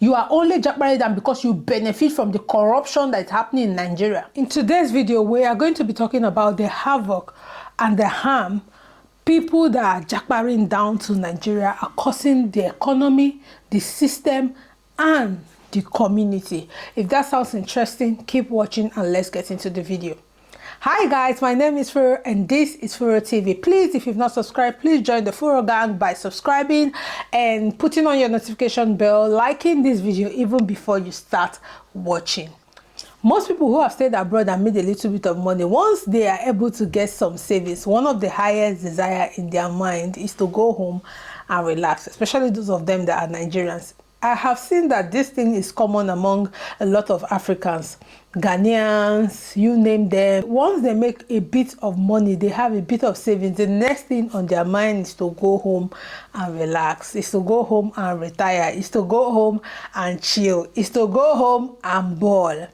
You are only Japada because you benefit from the corruption that is happening in Nigeria. In today's video, we are going to be talking about the havoc and the harm people that are Japaring down to Nigeria are causing the economy, the system, and the community. If that sounds interesting, keep watching and let's get into the video. Hi guys, my name is Furo and this is Furo TV. Please, if you've not subscribed, please join the Furo gang by subscribing and putting on your notification bell, liking this video even before you start watching. Most people who have stayed abroad and made a little bit of money, once they are able to get some savings, one of the highest desire in their mind is to go home and relax, especially those of them that are Nigerians. I have seen that this thing is common among a lot of Africans, Ghanaians, you name them. Once they make a bit of money, they have a bit of savings, the next thing on their mind is to go home and relax, is to go home and retire, is to go home and chill, is to go home and ball.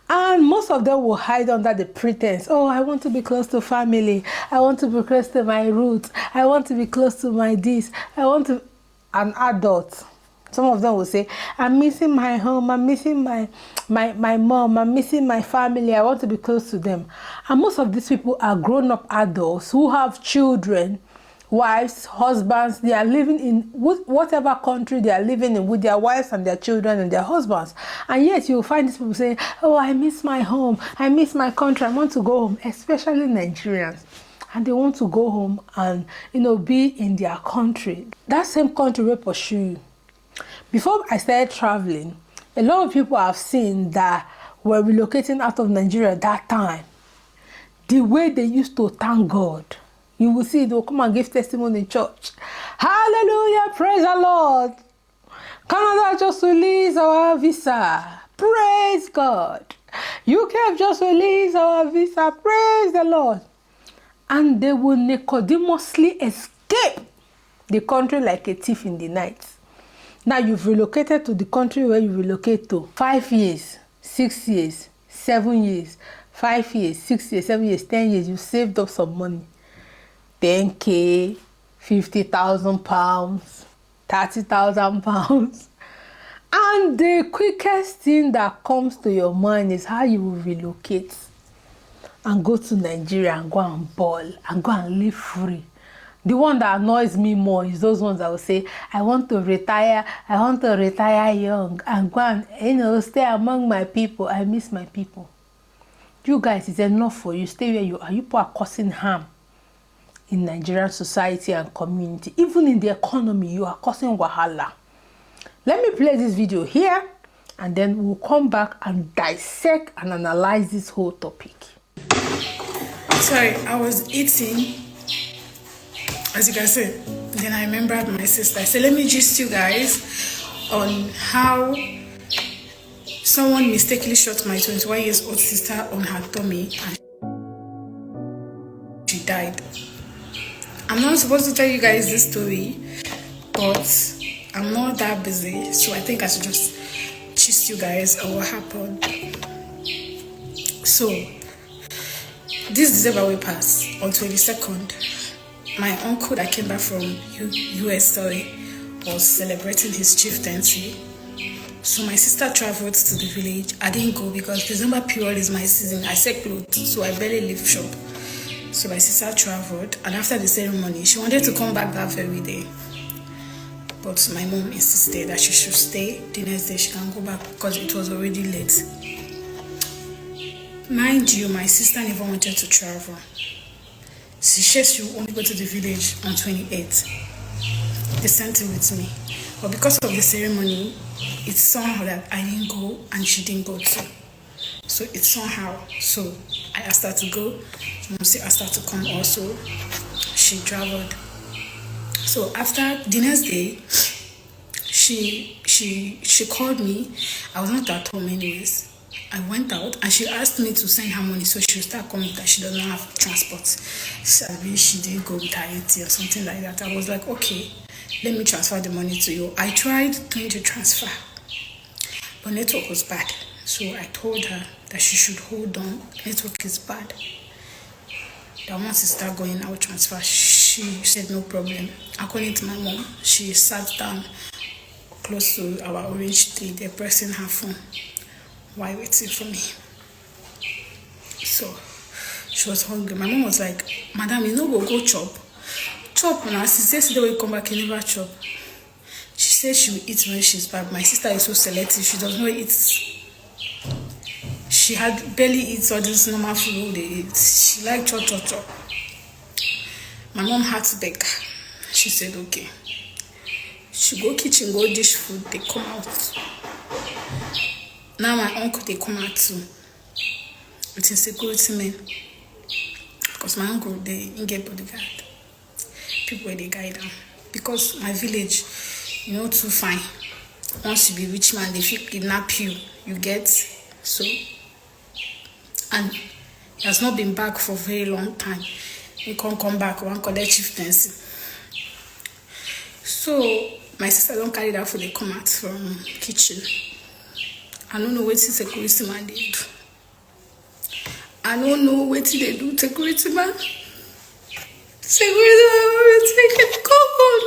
And most of them will hide under the pretense, oh, I want to be close to family, I want to be close to my roots, I want to be close to my this, I want to... An adult, some of them will say, I'm missing my home, I'm missing my mom, I'm missing my family, I want to be close to them. And most of these people are grown-up adults who have children, wives, husbands. They are living in whatever country they are living in with their wives and their children and their husbands. And yet you'll find these people saying, oh, I miss my home, I miss my country, I want to go home, especially Nigerians. And they want to go home and, be in their country. That same country will pursue you. Before I started traveling, a lot of people have seen that were relocating out of Nigeria at that time. The way they used to thank God. You will see they'll come and give testimony in church. Hallelujah, praise the Lord. Canada just released our visa. Praise God. UK have just released our visa. Praise the Lord. And they will nicodemously escape the country like a thief in the night. Now you've relocated to the country where you relocate to. 5 years, 6 years, 7 years, 5 years, 6 years, 7 years, 10 years. You saved up some money. 10K, 50,000 pounds, 30,000 pounds. And the quickest thing that comes to your mind is how you will relocate and go to Nigeria and go and ball and go and live free. The one that annoys me more is those ones that will say, I want to retire young and go and, stay among my people. I miss my people. You guys, it's enough for you. Stay where you are. You people are causing harm in Nigerian society and community. Even in the economy, you are causing wahala. Let me play this video here and then we'll come back and dissect and analyze this whole topic. Sorry, I was eating, as you can see, then I remembered my sister. I said, let me gist you guys on how someone mistakenly shot my 21-year-old sister on her tummy and she died. I'm not supposed to tell you guys this story, but I'm not that busy, so I think I should just gist you guys on what happened. So, this December we passed on 22nd. My uncle that came back from US was celebrating his chieftaincy. So my sister traveled to the village. I didn't go because December period is my season. I sell clothes, so I barely leave shop. So my sister traveled, and after the ceremony, she wanted to come back that very day. But my mom insisted that she should stay. The next day she can go back because it was already late. Mind you, my sister never wanted to travel. She said she would only go to the village on 28th. The same thing with me. But because of the ceremony, it's somehow that I didn't go and she didn't go too. So it's somehow. So I asked her to go. Mom said asked her to come also. She traveled. So after the next day, she called me. I was not at home anyways. I went out and she asked me to send her money so she would start coming that she doesn't have transport. She didn't go with her AT or something like that. I was like, okay, let me transfer the money to you. I tried doing the transfer, but network was bad. So I told her that she should hold on. Network is bad. That once it start going, I will transfer. She said no problem. According to my mom, she sat down, close to our orange tree. They're pressing her phone while waiting for me. So she was hungry. My mom was like, "Madam, you know, go chop. Chop now. Since yesterday we come back, you never chop." She said she will eat when she's back. My sister is so selective. She does not eat. She had barely eats all this normal food they eat. She liked chop. My mom had to beg her. She said, okay. She go kitchen, go dish food, they come out. Now my uncle, they come out too. With his security men. Because my uncle, they didn't get bodyguard. People, they guide them. Because my village, you know, too fine. Once you be rich man, they feel kidnap you. You get, so. And he has not been back for a very long time. He can't come back, one collect chieftaincy. So my sister don't carry that for the come out from kitchen. I don't know what security man they do. I don't know what they do, security man. Security man will take it cold.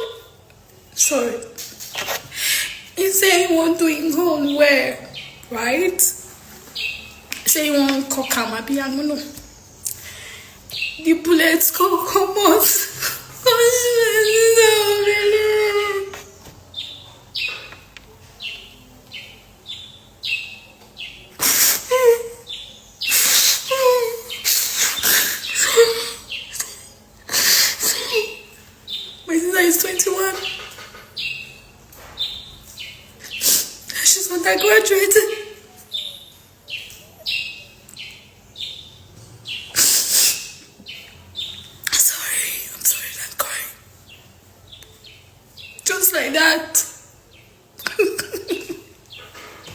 Sorry. He said he want to go where, right? Say you want to cook him, I don't know. The bullets go come out. My sister is 21. She's undergraduate. Just like that.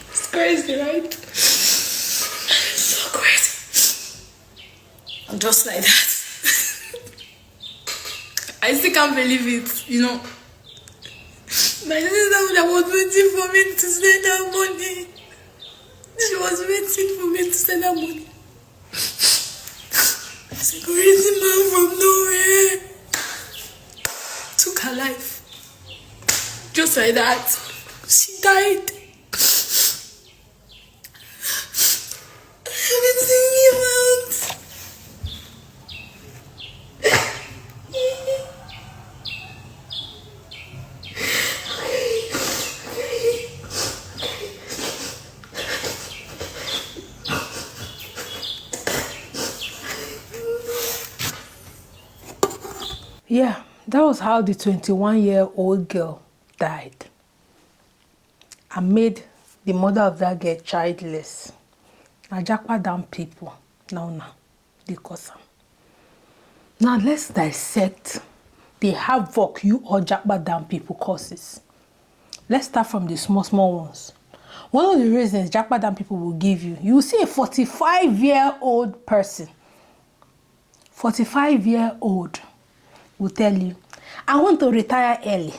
It's crazy, right? It's so crazy. Just like that. I still can't believe it, you know. My sister was waiting for me to send her money. She was waiting for me to send her money. Security man from nowhere took her life. Just like that, she died. I've been thinking about. Yeah, that was how the 21-year-old girl died and made the mother of that girl childless. Now Japada people now they cause them. Now let's dissect the havoc you or Japada people causes. Let's start from the small ones. One of the reasons Japada people will give you, you will see a 45-year-old person, 45-year-old will tell you, I want to retire early.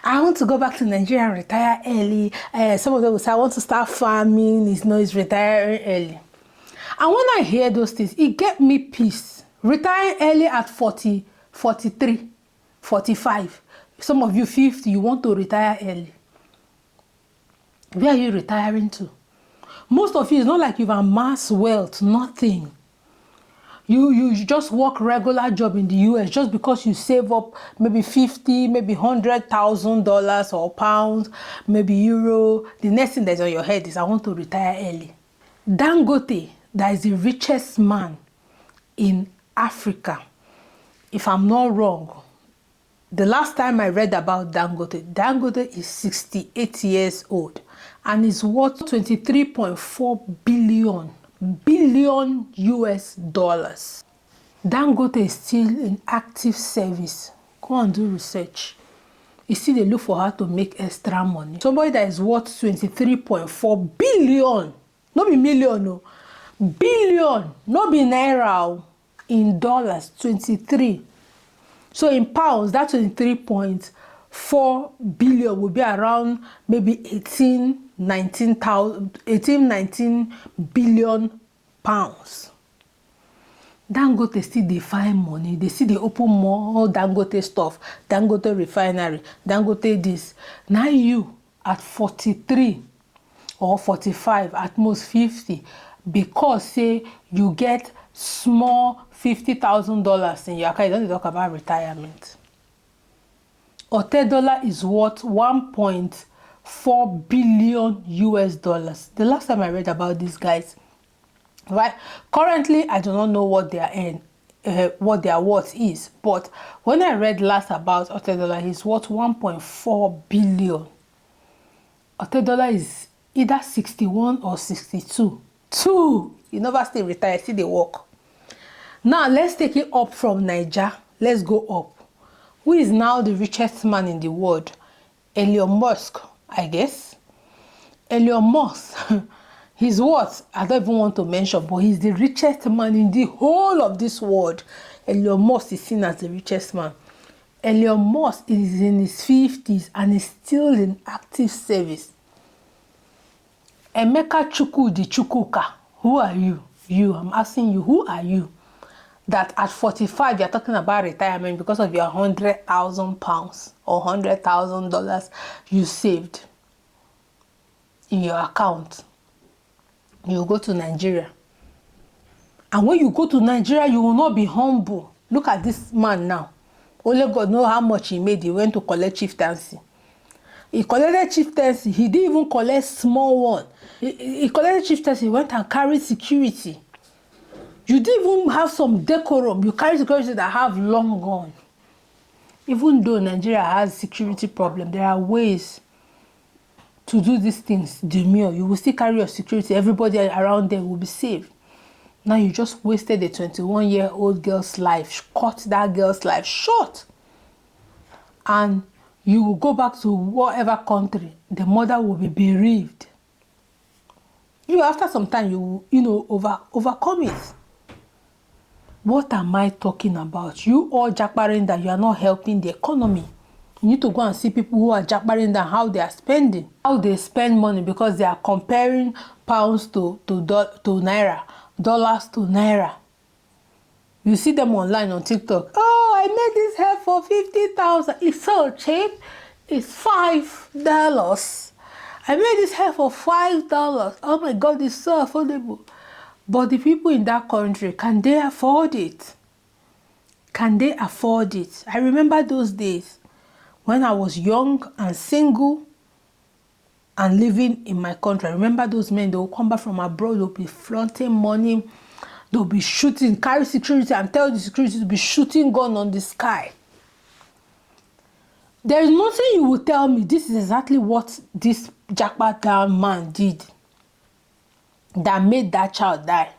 I want to go back to Nigeria and retire early. Some of them will say, I want to start farming. It's retiring early. And when I hear those things, it gets me peace. Retiring early at 40, 43, 45. Some of you 50, you want to retire early. Where are you retiring to? Most of you, it's not like you've amassed wealth, nothing. You just work regular job in the US just because you save up maybe 50, maybe $100,000 or pounds, maybe euro. The next thing that's on your head is I want to retire early. Dangote, that is the richest man in Africa. If I'm not wrong, the last time I read about Dangote is 68 years old and is worth 23.4 billion US dollars. Dangote is still in active service. Go and do research. You see, they look for her to make extra money. Somebody that is worth 23.4 billion, not be million, no, billion, not be naira, in dollars, 23. So in pounds, that 23.4 billion will be around maybe 19 billion pounds. Dangote still dey find money. They see they open more Dangote stuff, Dangote refinery, Dangote this. Now you at 43 or 45, at most 50, because say you get small $50,000 in your account. You don't talk about retirement. $1 is worth 1.4 billion US dollars. The last time I read about these guys, right? Currently, I do not know what they are in, what their worth is. But when I read last about $1, he's worth 1.4 billion. $1 is either 61 or 62. Two, you never stay retired, still they work. Now let's take it up from Niger. Let's go up. Who is now the richest man in the world? Elon Musk, I guess. Elon Musk, he's what? I don't even want to mention, but he's the richest man in the whole of this world. Elon Musk is seen as the richest man. Elon Musk is in his 50s and is still in active service. Emeka Chukwudi Chukwuka, who are you? I'm asking you, who are you? That at 45 you're talking about retirement because of your £100,000 or $100,000 you saved in your account. You go to Nigeria, and when you go to Nigeria, you will not be humble. Look at this man now. Only God knows how much he made. He went to collect chieftaincy. He collected chieftaincy. He didn't even collect small one. He collected chieftaincy. He went and carried security. You didn't even have some decorum. You carry security that have long gone. Even though Nigeria has security problem, there are ways to do these things demure. You will still carry your security. Everybody around there will be safe. Now you just wasted a 21-year-old girl's life. Cut that girl's life short. And you will go back to whatever country. The mother will be bereaved. You, after some time, you will, overcome it. What am I talking about? You all jackbarring that you are not helping the economy. You need to go and see people who are jackbarring that how they are spending. How they spend money, because they are comparing pounds to naira, dollars to naira. You see them online on TikTok. Oh, I made this hair for 50,000. It's so cheap. It's $5. I made this hair for $5. Oh my God, it's so affordable. But the people in that country, can they afford it? Can they afford it? I remember those days when I was young and single and living in my country. I remember those men, they will come back from abroad, they'll be flaunting money, they'll be shooting, carry security and tell the security to be shooting gun on the sky. There is nothing you will tell me this is exactly what this Japada man did that made that child die.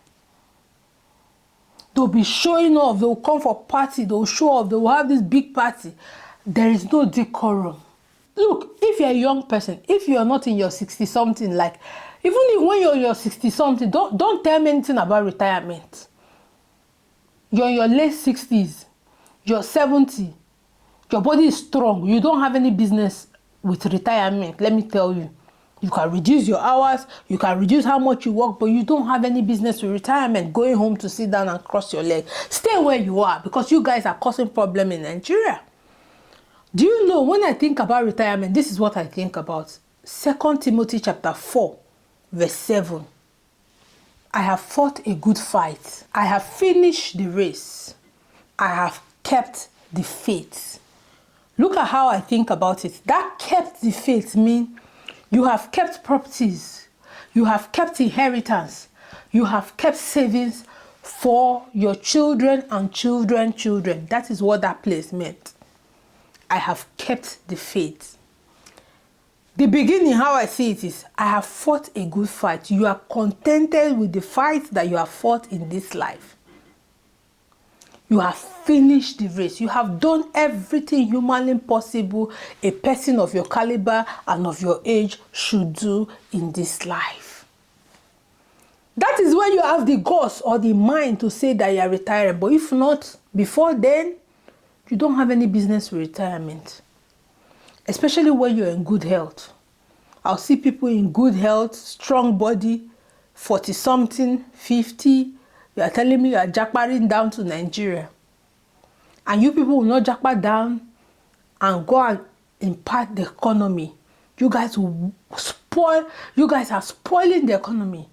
They'll be showing off, they'll come for party, they'll show off, they'll have this big party. There is no decorum. Look, if you're a young person, if you're not in your 60-something, like, even when you're in your 60-something, don't tell me anything about retirement. You're in your late 60s, you're 70, your body is strong, you don't have any business with retirement, let me tell you. You can reduce your hours, you can reduce how much you work, but you don't have any business with retirement, going home to sit down and cross your legs. Stay where you are, because you guys are causing problem in Nigeria. Do you know, when I think about retirement, this is what I think about. 2 Timothy chapter 4, verse 7. I have fought a good fight. I have finished the race. I have kept the faith. Look at how I think about it. That kept the faith means you have kept properties. You have kept inheritance. You have kept savings for your children and children's children. That is what that place meant. I have kept the faith. The beginning, how I see it is, I have fought a good fight. You are contented with the fight that you have fought in this life. You have finished the race. You have done everything humanly possible a person of your caliber and of your age should do in this life. That is when you have the guts or the mind to say that you are retired. But if not, before then, you don't have any business with retirement. Especially when you're in good health. I'll see people in good health, strong body, 40-something, 50. You are telling me you are jackparing down to Nigeria. And you people will not jackpot down and go and impact the economy You guys will spoil, you guys are spoiling the economy.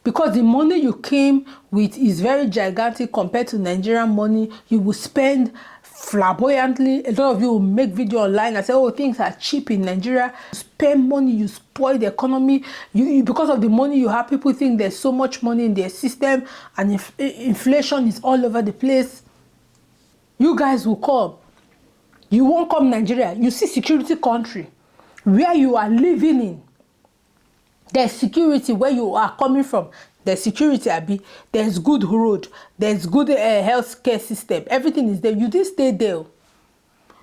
Because the money you came with is very gigantic compared to Nigerian money. You will spend flamboyantly. A lot of you will make video online and say, oh, things are cheap in Nigeria. You spend money, you spoil the economy. Because of the money you have, people think there's so much money in their system, and inflation is all over the place. You guys will come. You won't come Nigeria. You see security country where you are living in. There's security where you are coming from. There's security, Abi. There's good road. There's good health care system. Everything is there. You didn't stay there.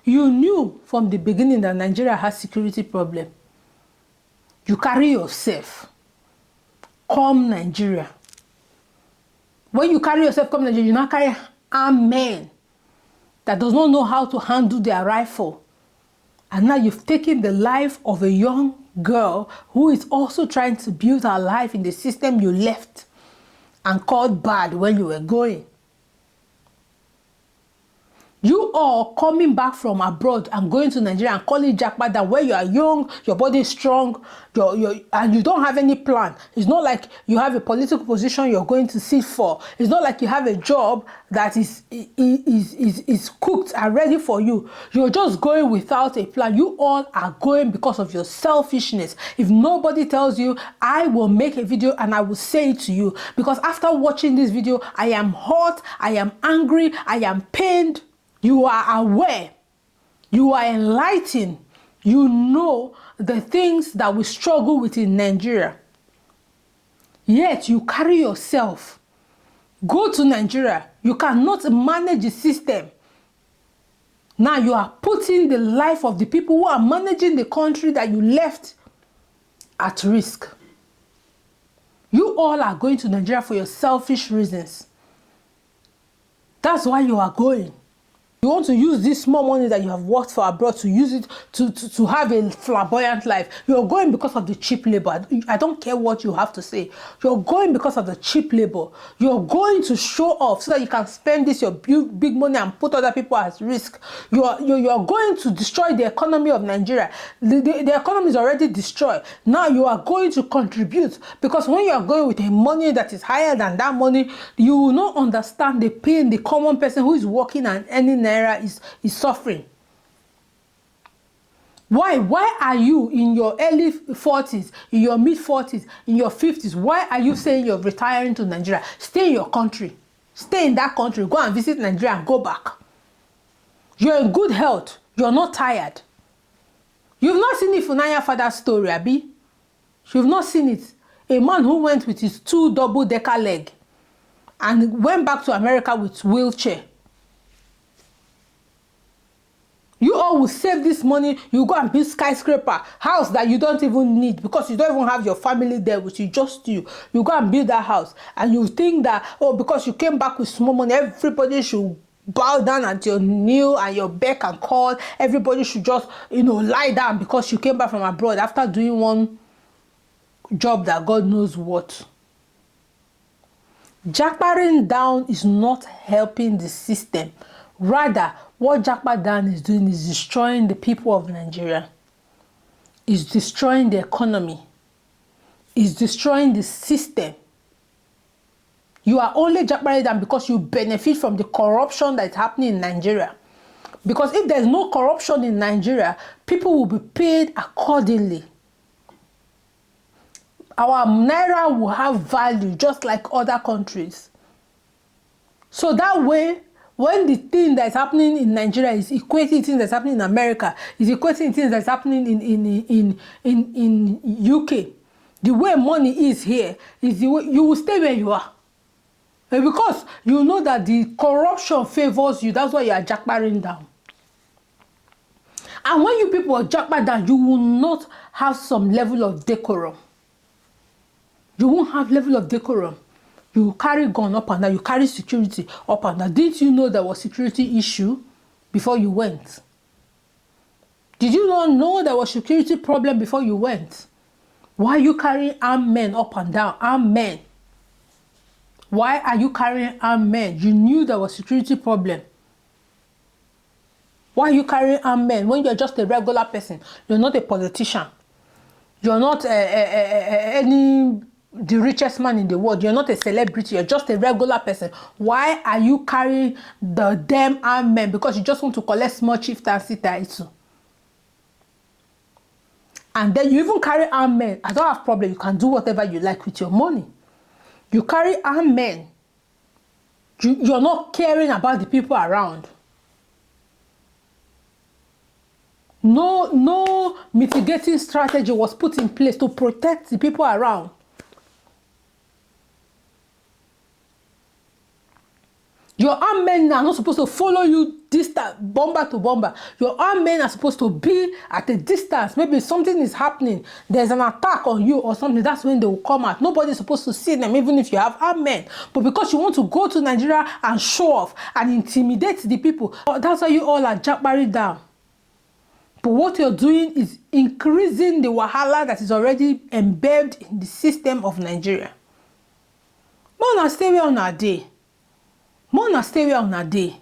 You knew from the beginning that Nigeria has security problem. You carry yourself. Come Nigeria. When you carry yourself come Nigeria, you now carry armed men that does not know how to handle their rifle. And now you've taken the life of a young girl who is also trying to build her life in the system you left and called bad when you were going. You are coming back from abroad and going to Nigeria and calling Japada, where you are young, your body is strong, and you don't have any plan. It's not like you have a political position you're going to sit for. It's not like you have a job that is cooked and ready for you. You're just going without a plan. You all are going because of your selfishness. If nobody tells you, I will make a video and I will say it to you. Because after watching this video, I am hot, I am angry, I am pained. You are aware, you are enlightened, you know the things that we struggle with in Nigeria. Yet you carry yourself, go to Nigeria, you cannot manage the system. Now you are putting the life of the people who are managing the country that you left at risk. You all are going to Nigeria for your selfish reasons. That's why you are going. You want to use this small money that you have worked for abroad to use it to have a flamboyant life. You're going because of the cheap labor. I don't care what you have to say. You're going because of the cheap labor. You're going to show off so that you can spend this your big money and put other people at risk. You're going to destroy the economy of Nigeria. The economy is already destroyed. Now you are going to contribute, because when you are going with a money that is higher than that money, you will not understand the pain the common person who is working and earning is suffering. Why are you in your early 40s, in your mid 40s, in your 50s, why are you saying you're retiring to Nigeria? Stay in your country. Stay in that country. Go and visit Nigeria and go back. You're in good health. You're not tired. You've not seen the Funanya father's story, Abi. You've not seen it. A man who went with his 2 double-decker leg and went back to America with wheelchair. You all will save this money. You go and build skyscraper house that you don't even need, because you don't even have your family there with you, just you. You go and build that house, and you think that, oh, because you came back with small money, everybody should bow down at your knee and your beck and call. Everybody should just, lie down because you came back from abroad after doing one job that God knows what. Jackparing down is not helping the system. Rather, what Japada is doing is destroying the people of Nigeria. Is destroying the economy. Is destroying the system. You are only Japaring down because you benefit from the corruption that is happening in Nigeria. Because if there is no corruption in Nigeria, people will be paid accordingly. Our naira will have value just like other countries. So that way, when the thing that's happening in Nigeria is equating things that's happening in America, is equating things that's happening in UK, the way money is here is the way you will stay where you are. And because you know that the corruption favors you, that's why you are jackparing down. And when you people are jackpar down, you will not have some level of decorum. You won't have level of decorum. You carry gun up and down, you carry security up and down. Didn't you know there was security issue before you went? Did you not know there was security problem before you went? Why are you carrying armed men up and down? Armed men. Why are you carrying armed men? You knew there was security problem. Why are you carrying armed men when you're just a regular person? You're not a politician. You're not the richest man in the world. You're not a celebrity. You're just a regular person. Why are you carrying the damn armed men? Because you just want to collect small chieftaincy title. And then you even carry armed men. I don't have problem. You can do whatever you like with your money. You carry armed men. You're not caring about the people around. No mitigating strategy was put in place to protect the people around. Your armed men are not supposed to follow you distance, bomber to bomber. Your armed men are supposed to be at a distance. Maybe something is happening. There's an attack on you or something. That's when they will come out. Nobody's supposed to see them, even if you have armed men. But because you want to go to Nigeria and show off and intimidate the people, that's why you all are jabbering down. But what you're doing is increasing the wahala that is already embedded in the system of Nigeria. More stay where on a day. More stay where on a day.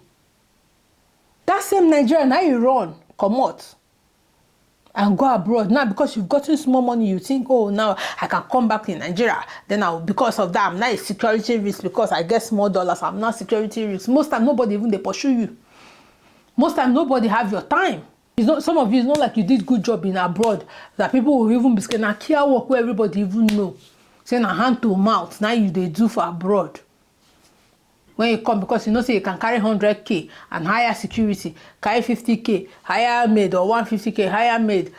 That same Nigeria, now you run, come out, and go abroad. Now, because you've gotten small money, you think, oh, now I can come back in Nigeria. Then because of that, I'm not a security risk because I get small dollars. I'm not security risk. Most time, nobody even they pursue you. Most time, nobody have your time. It's not, some of you, it's not like you did good job in abroad that people will even be scared. Now, care work where everybody even know. Saying a hand to mouth. Now you they do for abroad. When you come, because you know, say you can carry 100K and hire security, carry 50K, hire maid, or 150K, hire maid,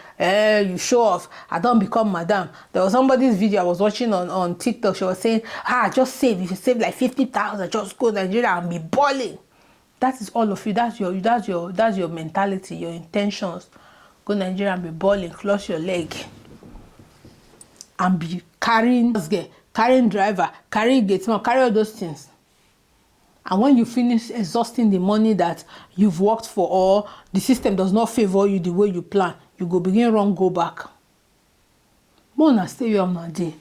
you show off. I don't become madam. There was somebody's video I was watching on TikTok. She was saying, just save. If you save like 50,000, just go to Nigeria and be balling. That is all of you. That's your mentality, your intentions. Go to Nigeria and be balling, cross your leg, and be carrying driver, carrying gateman, carry all those things. And when you finish exhausting the money that you've worked for, or the system does not favor you the way you plan, you go begin wrong, go back. Mona stay where on a day.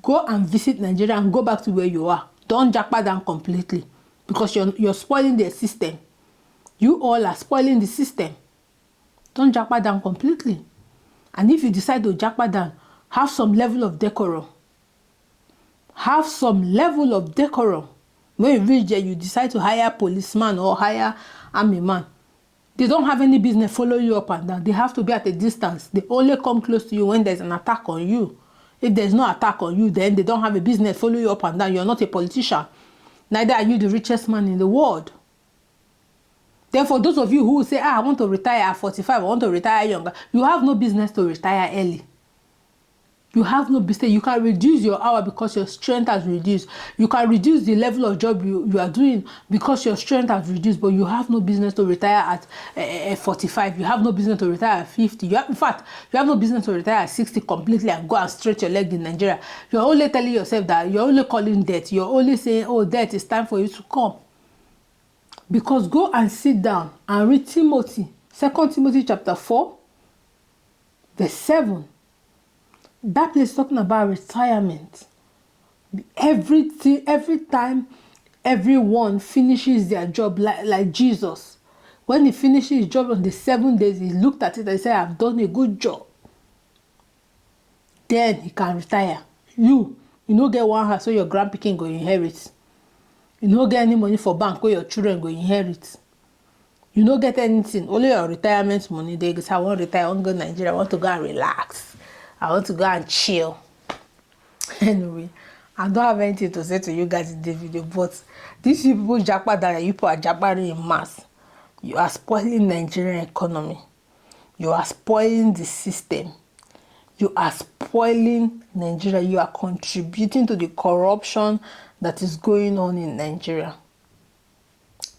Go and visit Nigeria and go back to where you are. Don't jackpot down completely, because you're spoiling the system. You all are spoiling the system. Don't jackpot down completely. And if you decide to jackpot down, have some level of decorum. Have some level of decorum. When you reach there, you decide to hire a policeman or hire army man. They don't have any business follow you up and down. They have to be at a distance. They only come close to you when there's an attack on you. If there's no attack on you, then they don't have a business follow you up and down. You're not a politician. Neither are you the richest man in the world. Therefore, those of you who say, I want to retire at 45, I want to retire younger, you have no business to retire early. You have no business. You can reduce your hour because your strength has reduced. You can reduce the level of job you are doing because your strength has reduced, but you have no business to retire at 45. You have no business to retire at 50. In fact, you have no business to retire at 60 completely and go and stretch your leg in Nigeria. You're only telling yourself that you're only calling death. You're only saying, oh, death, it's time for you to come. Because go and sit down and read Timothy. 2 Timothy chapter 4, verse 7. That place is talking about retirement. Every time everyone finishes their job, like Jesus. When he finishes his job on the 7 days, he looked at it and said, I've done a good job. Then he can retire. You don't get one house so your grandpikin go inherit. You don't get any money for bank where your children go inherit. You don't get anything. Only your retirement money. They say, I want to retire, I want to go to Nigeria, I want to go and relax. I want to go and chill. Anyway, I don't have anything to say to you guys in this video, but these people jackpot that you people are jackpotting in mass. You are spoiling the Nigerian economy. You are spoiling the system. You are spoiling Nigeria. You are contributing to the corruption that is going on in Nigeria.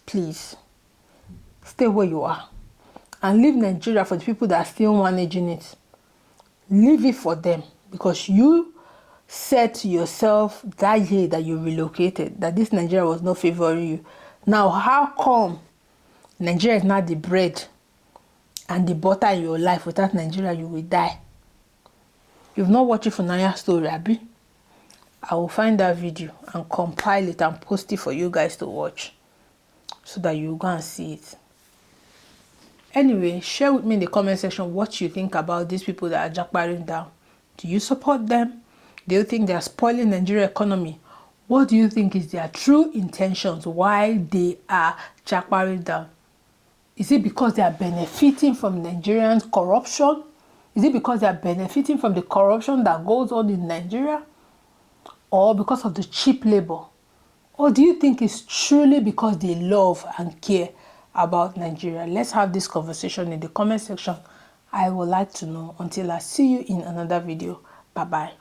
Please, stay where you are and leave Nigeria for the people that are still managing it. Leave it for them, because you said to yourself that year that you relocated that this Nigeria was not favoring you. Now, how come Nigeria is not the bread and the butter in your life? Without Nigeria, you will die. You've not watched it for Naya story, Abi? I will find that video and compile it and post it for you guys to watch so that you go and see it. Anyway, share with me in the comment section what you think about these people that are jackparing down. Do you support them? Do you think they are spoiling Nigeria economy? What do you think is their true intentions? Why they are jackparing down? Is it because they are benefiting from Nigerian corruption? Is it because they are benefiting from the corruption that goes on in Nigeria? Or because of the cheap labor? Or do you think it's truly because they love and care about Nigeria? Let's have this conversation in the comment section. I would like to know. Until I see you in another video. Bye-bye.